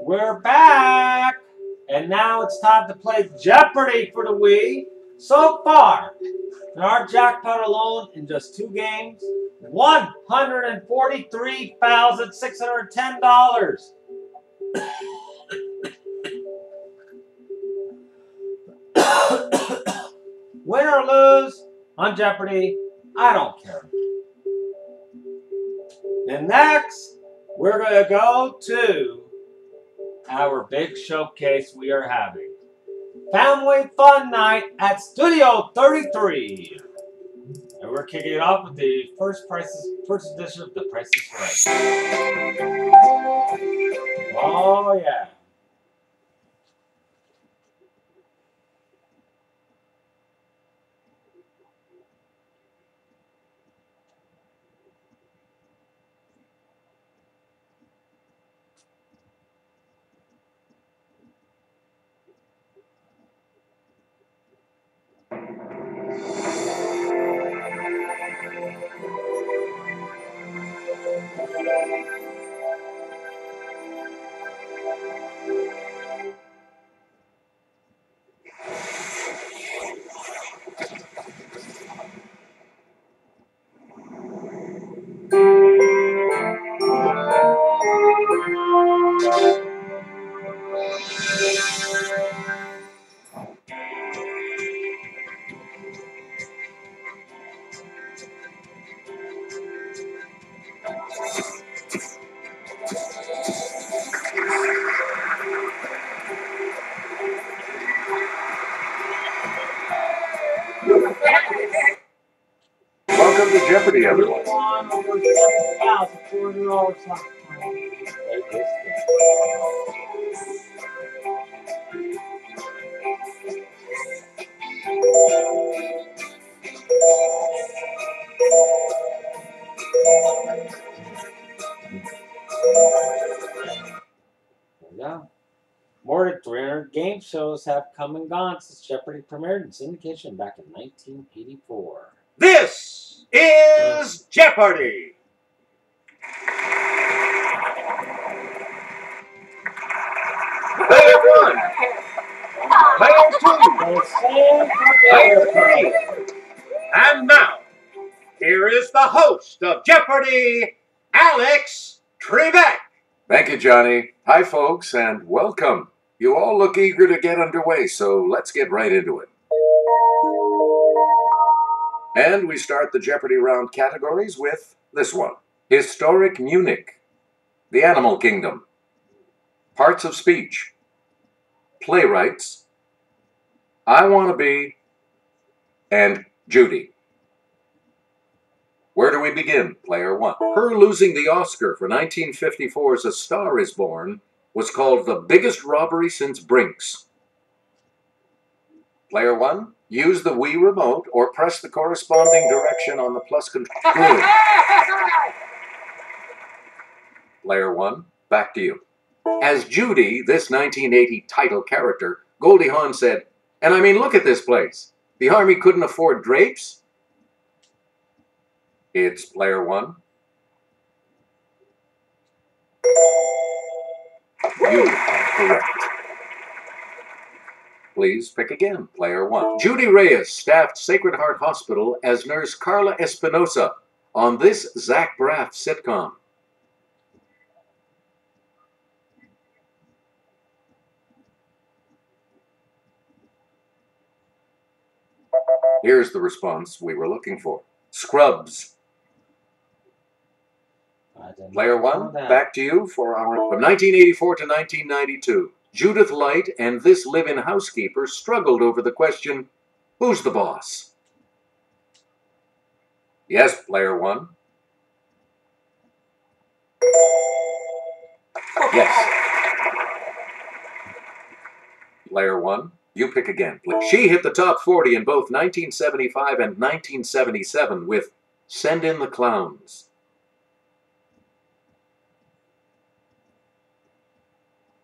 We're back! And now it's time to play Jeopardy for the Wii. So far, in our jackpot alone, in just 2 games, $143,610. Win or lose on Jeopardy, I don't care. And next, we're going to go to our big showcase we are having. Family Fun Night at Studio 33. And we're kicking it off with the first edition of The Price is Right. Oh, yeah. Welcome to Jeopardy, everyone. Yeah. More than 300 game shows have come and gone since Jeopardy premiered in syndication back in 1984. This is Jeopardy! Player 1! Player 2! Player 3! And now, here is the host of Jeopardy, Alex Trebek. Thank you, Johnny. Hi, folks, and welcome. You all look eager to get underway, so let's get right into it. And we start the Jeopardy round categories with this one. Historic Munich, the Animal Kingdom, Parts of Speech, Playwrights, I Want to Be, and Judy. Where do we begin, Player 1? Her losing the Oscar for 1954's A Star is Born was called the biggest robbery since Brinks. Player 1, use the Wii remote or press the corresponding direction on the plus control. Player 1, back to you. As Judy, this 1980 title character, Goldie Hawn said, "And I mean, look at this place. The Army couldn't afford drapes?" It's Player 1. You are correct. Please pick again, Player 1. Judy Reyes staffed Sacred Heart Hospital as nurse Carla Espinosa on this Zach Braff sitcom. Here's the response we were looking for. Scrubs. Player 1, back to you for our... From 1984 to 1992, Judith Light and this live-in housekeeper struggled over the question, who's the boss? Yes, Player 1. Yes. Player 1, you pick again, please. She hit the top 40 in both 1975 and 1977 with Send in the Clowns.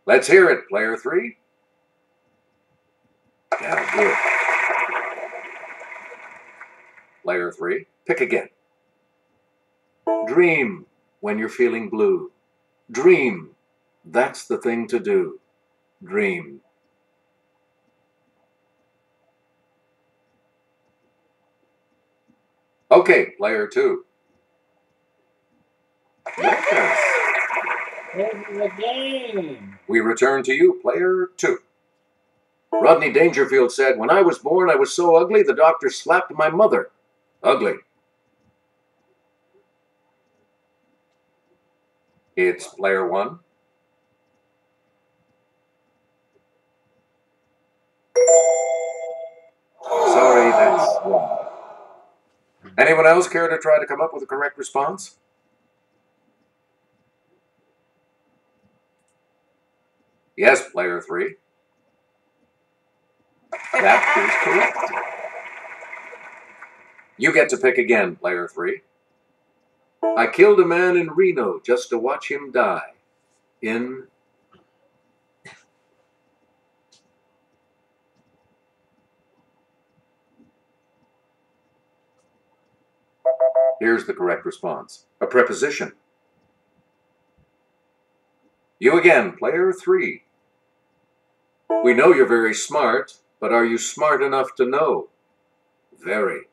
Let's hear it, Player 3. Yeah, good. Player 3, pick again. Dream when you're feeling blue. Dream That's the thing to do. Dream. Okay, player 2. Yes. This is a game. We return to you, player 2. Rodney Dangerfield said, "When I was born, I was so ugly, the doctor slapped my mother." Ugly. It's player 1. Sorry, that's wrong. Anyone else care to try to come up with a correct response? Yes, player 3. That is correct. You get to pick again, player 3. I killed a man in Reno just to watch him die. In... Here's the correct response. A preposition. You again, player 3. We know you're very smart, but are you smart enough to know? Very.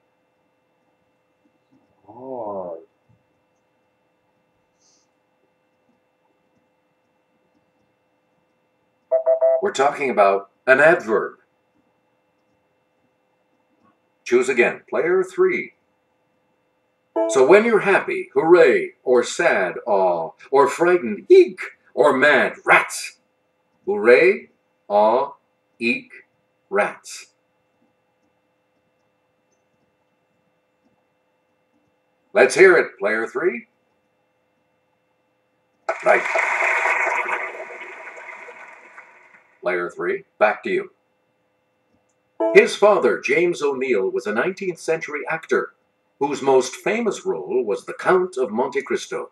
Hard. We're talking about an adverb. Choose again, player 3. So when you're happy, hooray, or sad, aw, or frightened, eek, or mad, rats. Hooray, aw, eek, rats. Let's hear it, player 3. Right. Player 3, back to you. His father, James O'Neill, was a 19th century actor whose most famous role was the Count of Monte Cristo.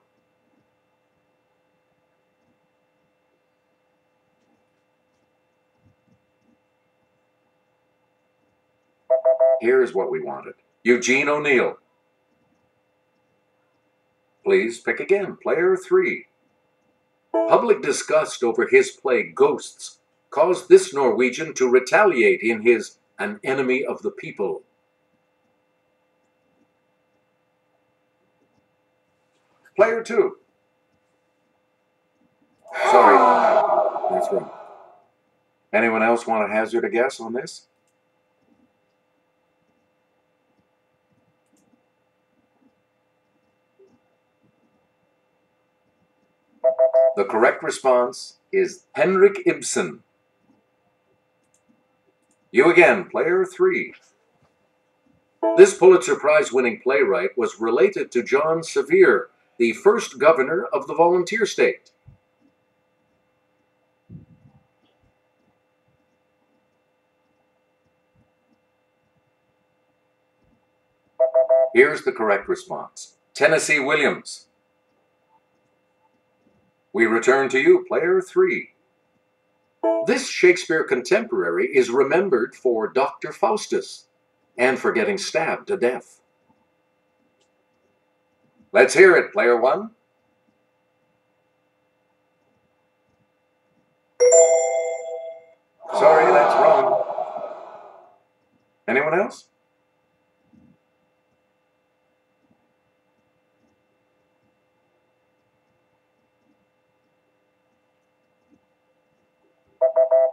Here's what we wanted. Eugene O'Neill. Please pick again, player 3. Public disgust over his play Ghosts caused this Norwegian to retaliate in his An Enemy of the People. Player 2. Sorry, that's wrong. Anyone else want to hazard a guess on this? The correct response is Henrik Ibsen. You again, player 3. This Pulitzer Prize-winning playwright was related to John Sevier, the first governor of the volunteer state. Here's the correct response. Tennessee Williams. We return to you, player 3. This Shakespeare contemporary is remembered for Dr. Faustus and for getting stabbed to death. Let's hear it, player 1. Sorry, that's wrong. Anyone else?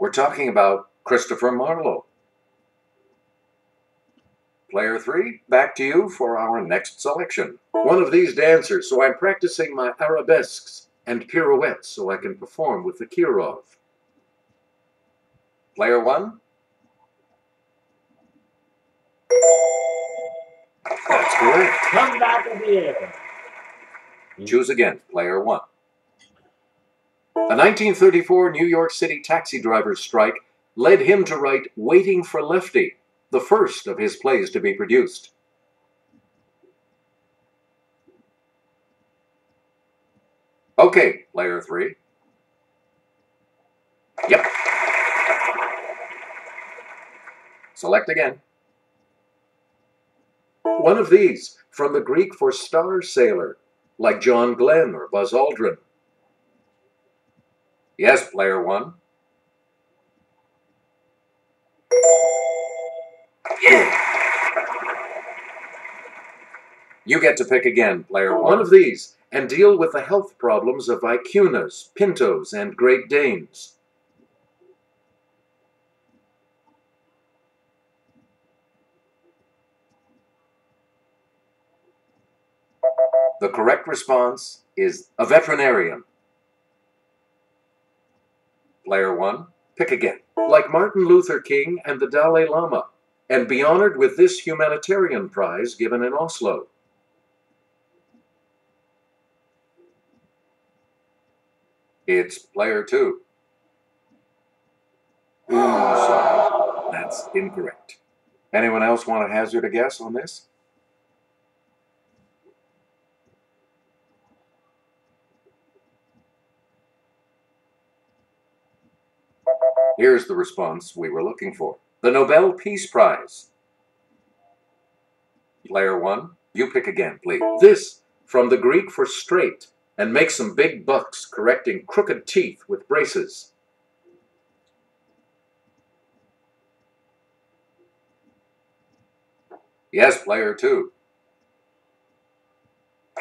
We're talking about Christopher Marlowe. Player 3, back to you for our next selection. One of these dancers, so I'm practicing my arabesques and pirouettes so I can perform with the Kirov. Player 1. That's correct. Come back here. Choose again, player 1. A 1934 New York City taxi driver's strike led him to write Waiting for Lefty, the first of his plays to be produced. Okay, player 3. Yep. Select again. One of these, from the Greek for star sailor, like John Glenn or Buzz Aldrin. Yes, player 1. Good. You get to pick again, player 1 of these, and deal with the health problems of vicunas, pintos, and Great Danes. The correct response is a veterinarian. Player 1, pick again. Like Martin Luther King and the Dalai Lama, and be honored with this humanitarian prize given in Oslo. It's player 2. Ooh, sorry. That's incorrect. Anyone else want to hazard a guess on this? Here's the response we were looking for. The Nobel Peace Prize. Player 1, you pick again, please. This, from the Greek for straight, and make some big bucks correcting crooked teeth with braces. Yes, player 2.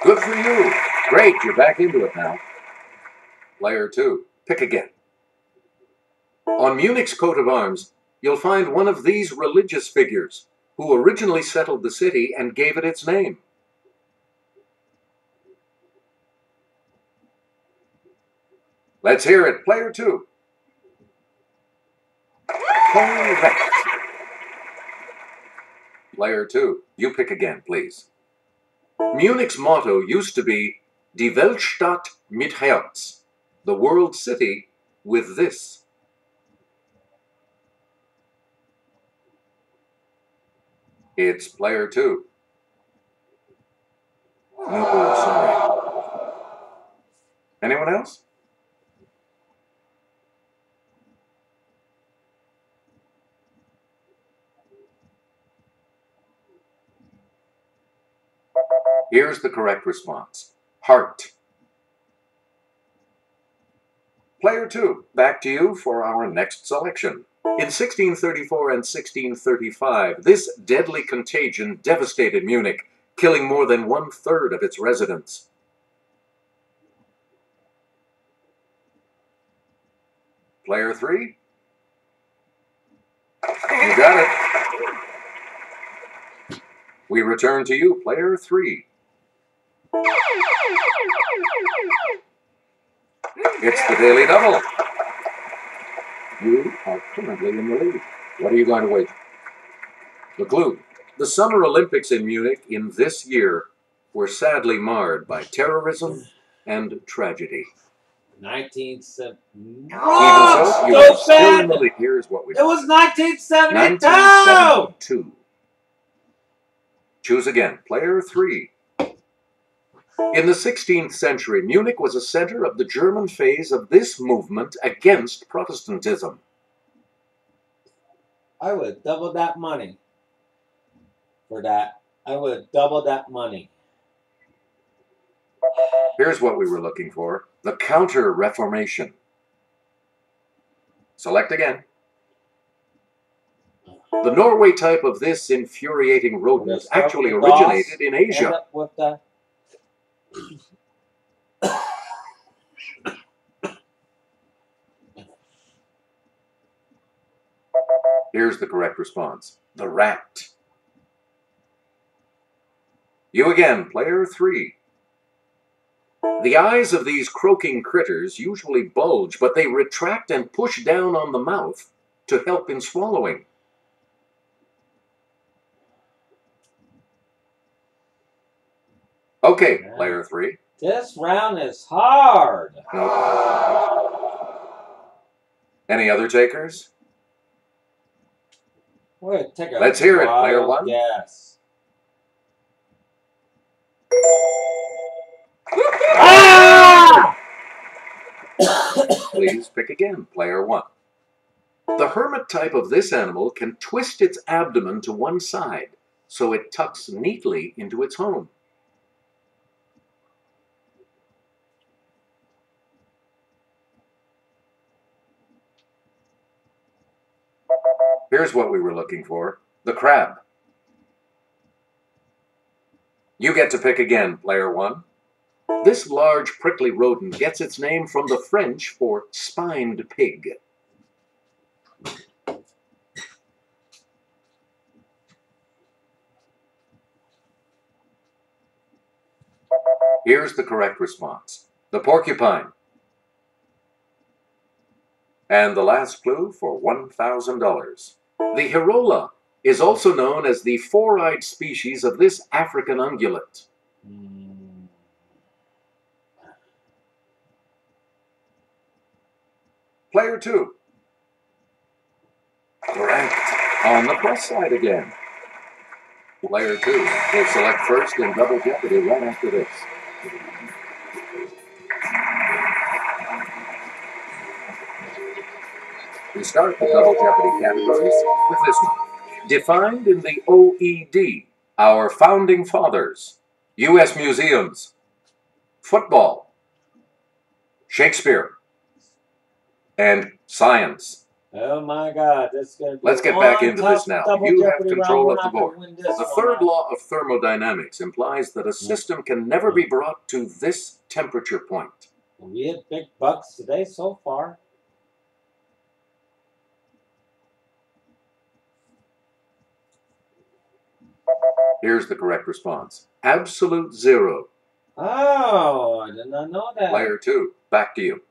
Good for you. Great, you're back into it now. Player 2, pick again. On Munich's coat of arms, you'll find one of these religious figures who originally settled the city and gave it its name. Let's hear it, player 2. Correct. Player 2, you pick again, please. Munich's motto used to be Die Weltstadt mit Herz, the world city with this. It's player 2. No, sorry. Anyone else? Here's the correct response. Heart. Player 2, back to you for our next selection. In 1634 and 1635, this deadly contagion devastated Munich, killing more than 1/3 of its residents. Player 3? You got it. We return to you, player 3. It's the Daily Double. You are currently in the lead. What are you going to wager? The clue. The Summer Olympics in Munich in this year were sadly marred by terrorism and tragedy. 1970. Even so, you are still in the lead. Here's what we It was 1972! 1972. Choose again. Player 3. In the 16th century, Munich was a center of the German phase of this movement against Protestantism. I would have doubled that money for that. I would have doubled that money. Here's what we were looking for. The Counter-Reformation. Select again. The Norway type of this infuriating rodent actually originated in Asia. With the Here's the correct response. The rat. You again, player 3. The eyes of these croaking critters usually bulge, but they retract and push down on the mouth to help in swallowing. Okay, player 3. This round is hard. Nope. Any other takers? Let's hear it, player 1. Yes. Ah! Please pick again, player 1. The hermit type of this animal can twist its abdomen to one side, so it tucks neatly into its home. Here's what we were looking for. The crab. You get to pick again, player one. This large prickly rodent gets its name from the French for spined pig. Here's the correct response. The porcupine. And the last clue for $1,000. The hirola is also known as the four-eyed species of this African ungulate. Player two. Correct. On the plus side again. Player two will select first in Double Jeopardy right after this. We start the Double Jeopardy categories with this one. Defined in the OED, our founding fathers, U.S. museums, football, Shakespeare, and science. Oh my God, that's going to be Let's get back into this now. You have control of the board. The third law of thermodynamics implies that a system can never be brought to this temperature point. We hit big bucks today so far. Here's the correct response. Absolute zero. Oh, I did not know that. Player two, back to you.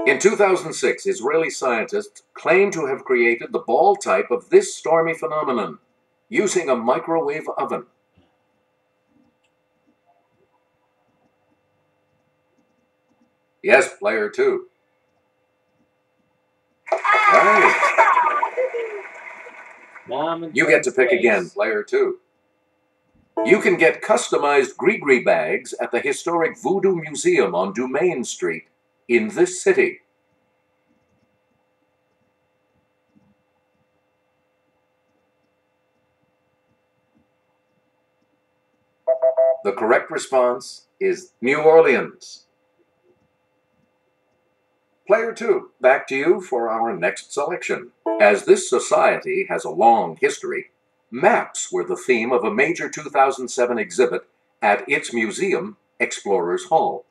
In 2006, Israeli scientists claimed to have created the ball type of this stormy phenomenon using a microwave oven. Yes, player two. Right. You get to pick again, player two. You can get customized gree-gree bags at the historic Voodoo Museum on Dumaine Street in this city. The correct response is New Orleans. Player two, back to you for our next selection. As this society has a long history, maps were the theme of a major 2007 exhibit at its museum, Explorers Hall.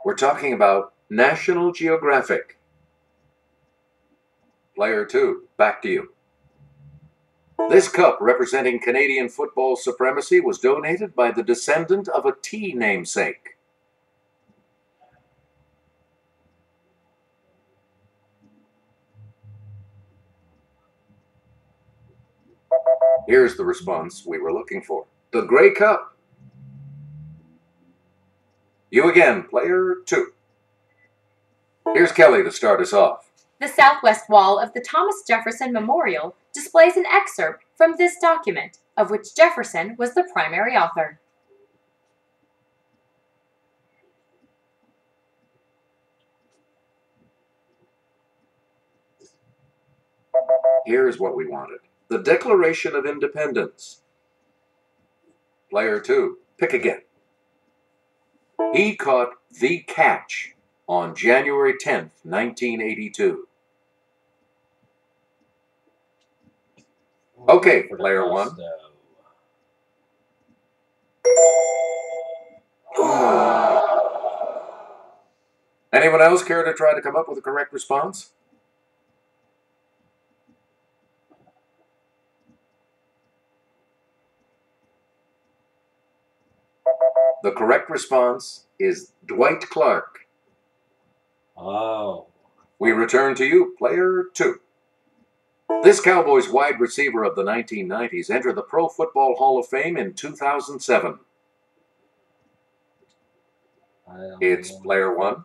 We're talking about National Geographic. Player two, back to you. This cup representing Canadian football supremacy was donated by the descendant of a tea namesake. Here's the response we were looking for. The Grey Cup. You again, player two. Here's Kelly to start us off. The southwest wall of the Thomas Jefferson Memorial displays an excerpt from this document, of which Jefferson was the primary author. Here's what we wanted. The Declaration of Independence. Player two, pick again. He caught the catch on January 10th, 1982. Okay, player one. Anyone else care to try to come up with a correct response? The correct response is Dwight Clark. Oh. We return to you, player two. This Cowboys wide receiver of the 1990s entered the Pro Football Hall of Fame in 2007. It's player one.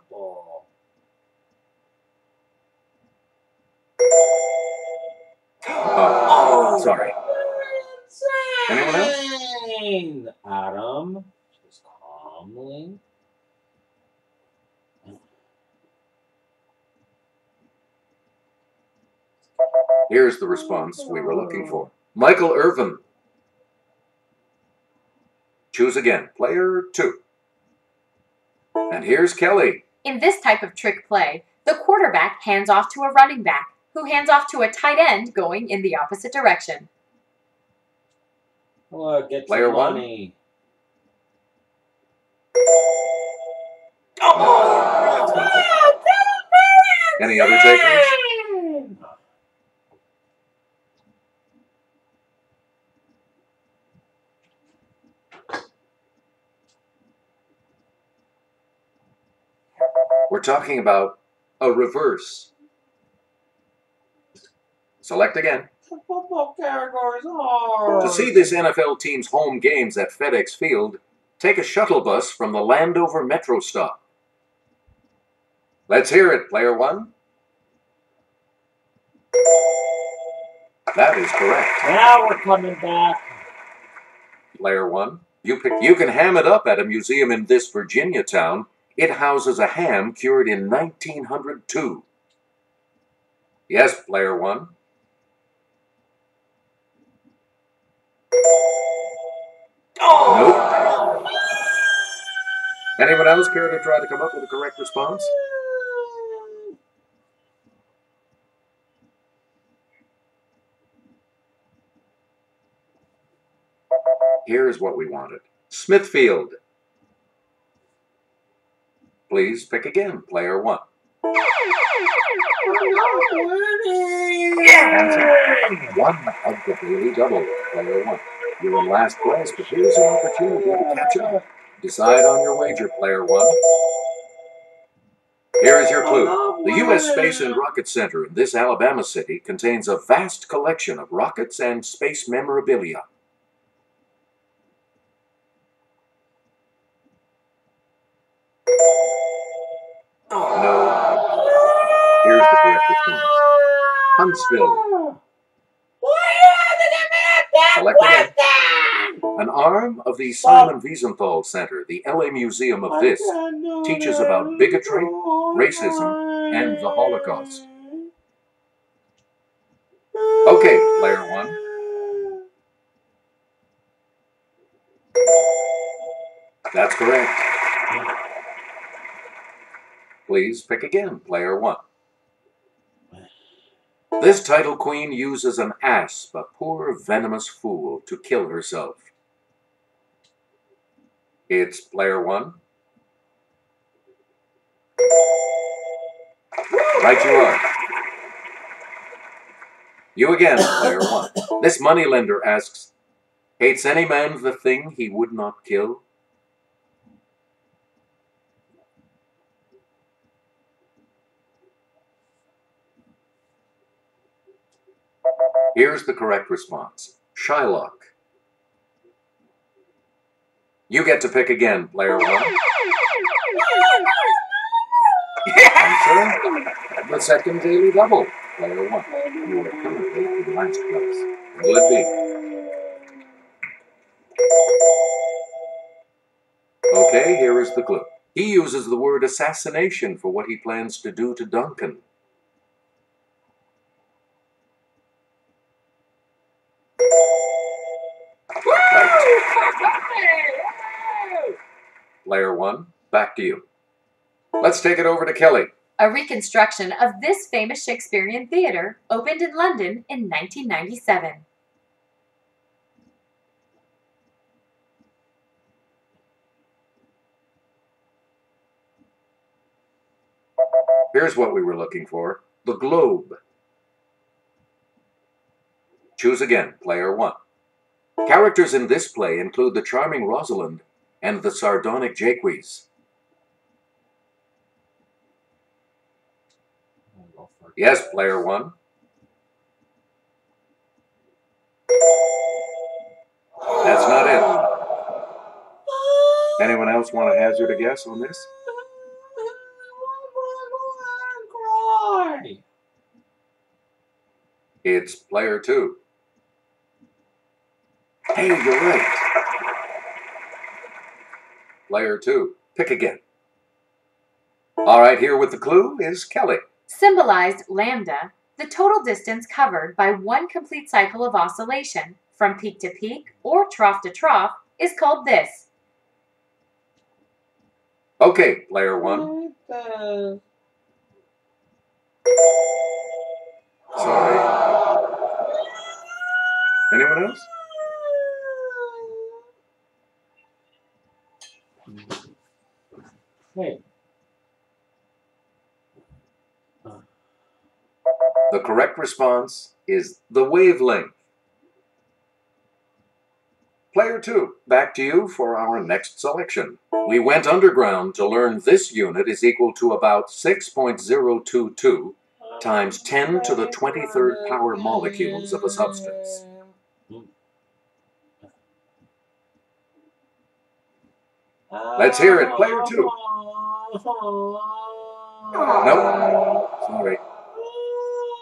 Oh, sorry. Anyone else? Adam, just calmly. Here's the response we were looking for. Michael Irvin. Choose again, player 2. And here's Kelly. In this type of trick play, the quarterback hands off to a running back, who hands off to a tight end going in the opposite direction. Look, get Player your one. money. Any other takers? We're talking about a reverse. Select again. The football category is hard. To see this NFL team's home games at FedEx Field, take a shuttle bus from the Landover Metro stop. Let's hear it, player 1. That is correct. Now we're coming back. Player 1. You can ham it up at a museum in this Virginia town. It houses a ham cured in 1902. Yes, player 1. Nope. Anyone else care to try to come up with a correct response? Here's what we wanted. Smithfield. Please pick again, player 1. And 1 of the daily double, player 1. You're in last place, but here's an opportunity to catch up. Decide on your wager, player 1. Here is your clue. The U.S. Space and Rocket Center in this Alabama city contains a vast collection of rockets and space memorabilia. No. Here's the correct response. Huntsville. Select again. An arm of the Simon Wiesenthal Center, the LA Museum of this, teaches about bigotry, racism, and the Holocaust. Okay, player 1. That's correct. Please pick again, player 1. This title queen uses an asp, a poor venomous fool, to kill herself. It's player 1. Right you are. You again, player 1. This moneylender asks, hates any man the thing he would not kill? Here's the correct response. Shylock. You get to pick again, player 1. Answer. The second daily double, player 1. You are currently in last place. Will it be? Okay, here is the clue. He uses the word assassination for what he plans to do to Duncan. Player 1, back to you. Let's take it over to Kelly. A reconstruction of this famous Shakespearean theater opened in London in 1997. Here's what we were looking for. The Globe. Choose again, player 1. Characters in this play include the charming Rosalind and the sardonic Jaques. Yes, player 1. That's not it. Anyone else want to hazard a guess on this? It's player 2. Hey, you're right. Player 2. Pick again. All right, here with the clue is Kelly. Symbolized lambda, the total distance covered by one complete cycle of oscillation, from peak to peak or trough to trough, is called this? Okay, player 1. Sorry. Anyone else? Hey. The correct response is the wavelength. Player 2, back to you for our next selection. We went underground to learn this unit is equal to about 6.022 times 10 to the 23rd power molecules of a substance. Let's hear it, player 2. Nope. Sorry.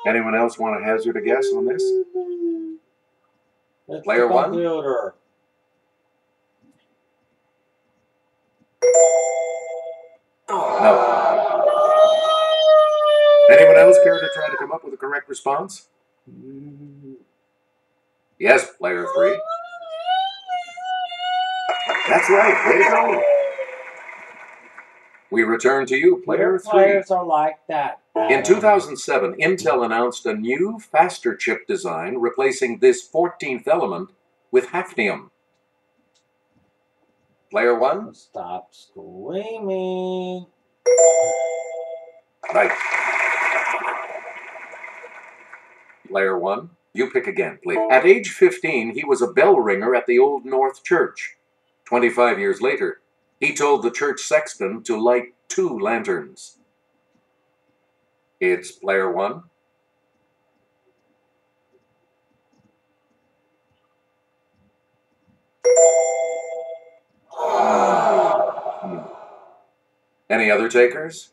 Anyone else want to hazard a guess on this? It's Player the 1? computer. No. Anyone else care to try to come up with a correct response? Yes, player 3. That's right. Way to go. We return to you, player 3. Players are like that. In 2007, Intel announced a new, faster chip design replacing this 14th element with hafnium. Player 1? Stop screaming. Right. Player 1, you pick again, please. At age 15, he was a bell ringer at the Old North Church. 25 years later, he told the church sexton to light 2 lanterns. It's player 1. Any other takers?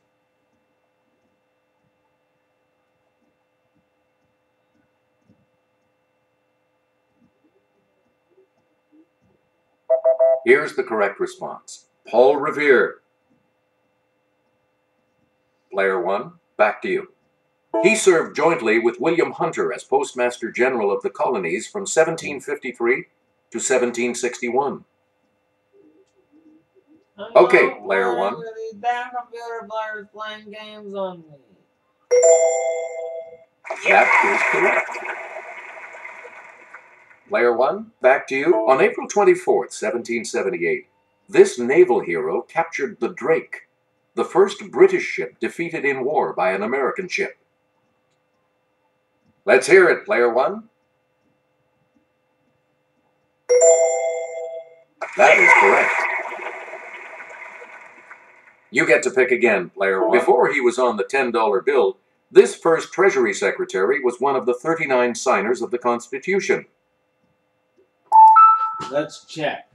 Here's the correct response. Paul Revere. Player 1, back to you. He served jointly with William Hunter as Postmaster General of the Colonies from 1753 to 1761. Okay, player 1. These damn computer players playing games on me. That is correct. Player 1, back to you. On April 24th, 1778, this naval hero captured the Drake, the first British ship defeated in war by an American ship. Let's hear it, player 1. That is correct. You get to pick again, player 1. Before he was on the $10 bill, this first Treasury Secretary was one of the 39 signers of the Constitution. Let's check.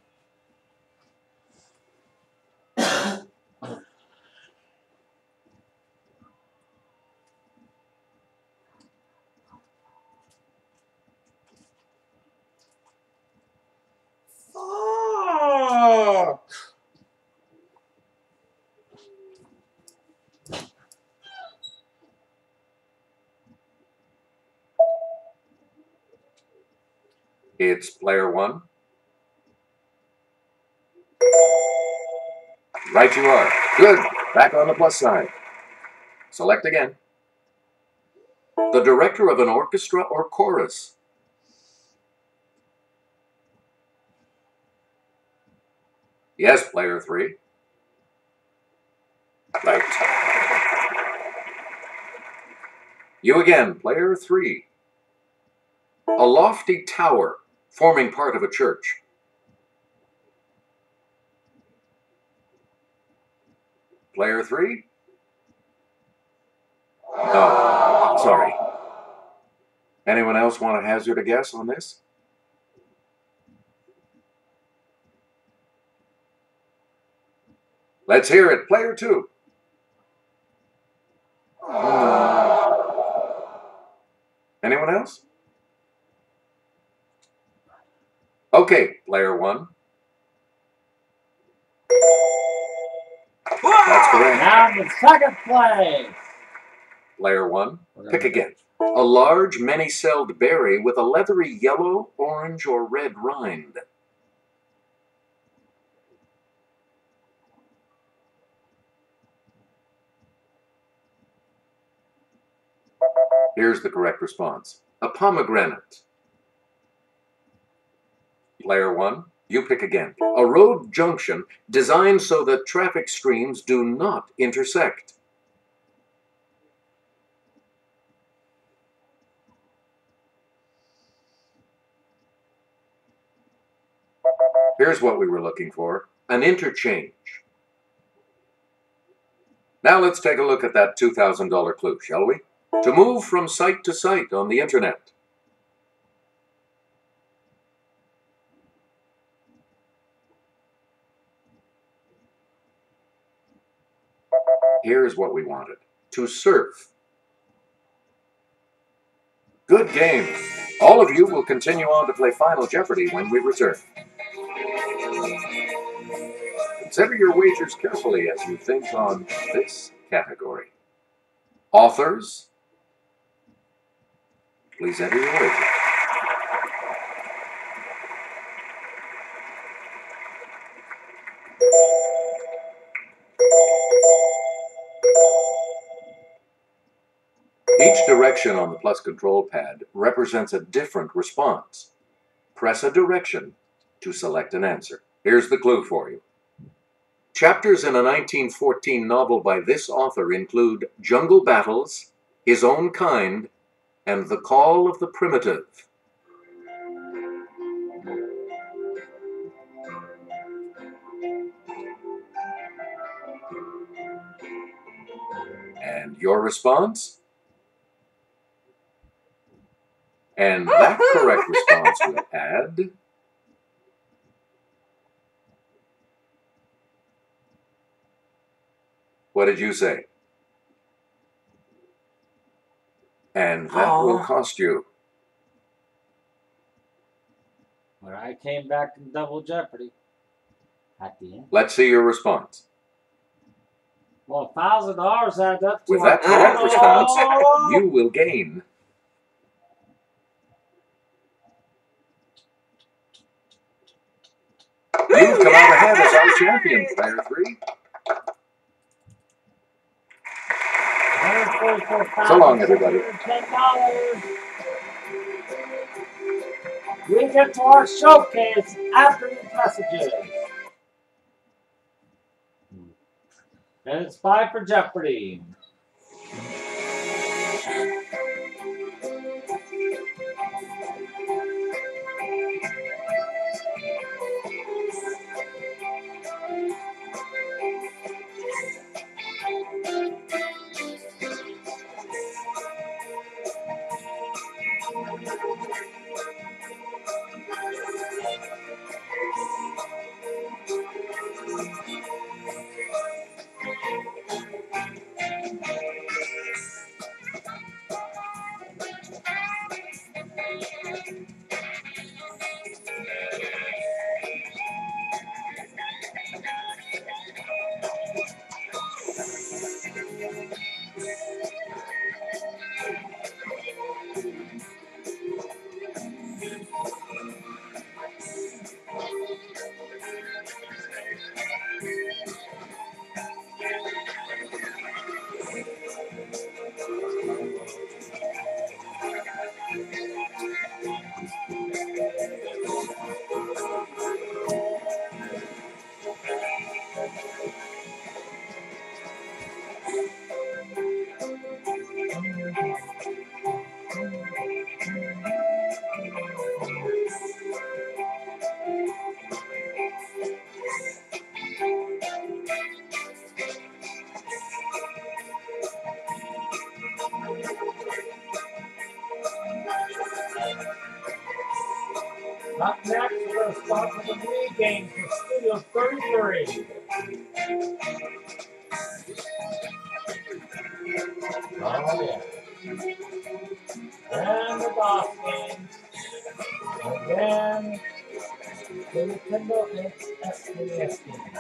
Fuck! It's player 1. Right you are. Good. Back on the plus side. Select again. The director of an orchestra or chorus. Yes, player 3. Right. You again, player 3. A lofty tower forming part of a church. Player 3? No, sorry. Anyone else want to hazard a guess on this? Let's hear it, player 2. Anyone else? Okay, player 1. That's correct. Now in second place. Player 1, pick again. A large, many-celled berry with a leathery yellow, orange, or red rind. Here's the correct response. A pomegranate. Player 1, you pick again. A road junction designed so that traffic streams do not intersect. Here's what we were looking for. An interchange. Now let's take a look at that $2,000 clue, shall we? To move from site to site on the internet. Here's what we wanted. To surf. Good game. All of you will continue on to play Final Jeopardy when we return. Consider your wagers carefully as you think on this category. Authors, please enter your wager. Each direction on the plus control pad represents a different response. Press a direction to select an answer. Here's the clue for you. Chapters in a 1914 novel by this author include Jungle Battles, His Own Kind, and The Call of the Primitive. And your response? And that correct response will add... What did you say? And that will cost you. But I came back in double jeopardy at the end. Let's see your response. Well, $1,000 adds up to With that correct response, you will gain. You've come out ahead as our champion, player 3. So long, everybody. $10. We get to our showcase after these messages. And it's time for Jeopardy. Up next, we're going to start with the Wii game for Studio 33. Oh, yeah. And the boss games. And then the Nintendo SNES game.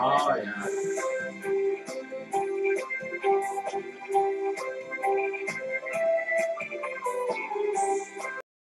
Oh, yeah.